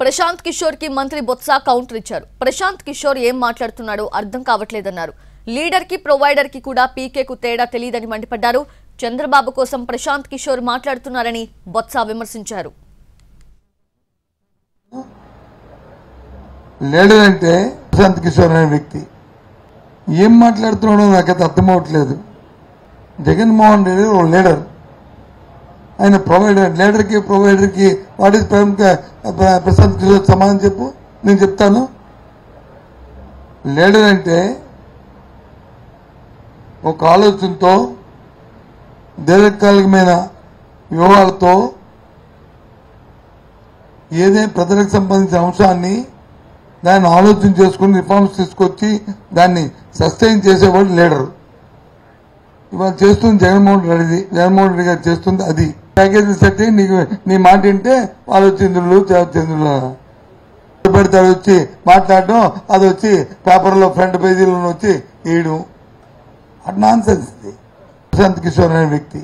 ప్రశాంత్ కిషోర్ కి మంత్రి బొత్స కౌంటర్ ఇచ్చారు. ప్రశాంత్ కిషోర్ ఏం మాట్లాడుతున్నాడో అర్థం కావట్లేదన్నారు. లీడర్ కి ప్రొవైడర్ కి కూడా పీకేకు తేడా తెలియదని మండిపడ్డారు. చంద్రబాబు కోసం ప్రశాంత్ కిషోర్ మాట్లాడుతున్నారని బొత్స విమర్శించారు. లీడర్ అంటే ప్రశాంత్ కిషోర్ అనే వ్యక్తి ఏం మాట్లాడుతున్నాడో నాకైతే అర్థమవట్లేదు. జగన్మోహన్ రెడ్డి ఓ లీడర్, ఆయన ప్రొవైడర్. లీడర్కి ప్రొవైడర్కి వాట్ ఈస్ ప్రశాంత్ కిషోర్ సమానం చెప్పు, నేను చెప్తాను. లీడర్ అంటే ఒక ఆలోచనతో దీర్ఘకాలికమైన వ్యూహాలతో ఏదైనా ప్రజలకు సంబంధించిన అంశాన్ని దాన్ని ఆలోచన చేసుకుని రిఫార్మ్స్ తీసుకొచ్చి దాన్ని సస్టైన్ చేసేవాడు లీడర్. ఇవాళ చేస్తుంది జగన్మోహన్ రెడ్డి గారు చేస్తుంది అది. ప్యాకేజీలు సెట్ అయ్యి నీకు నీ మాట వింటే ఆలోచంద్రులు చంద్రులు పెడితే అది వచ్చి మాట్లాడడం, అది వచ్చి పేపర్లో ఫ్రంట్ పేజీలో వచ్చి వేయడం, అది నాన్ సెన్స్. ప్రశాంత్ కిషోర్ అనే వ్యక్తి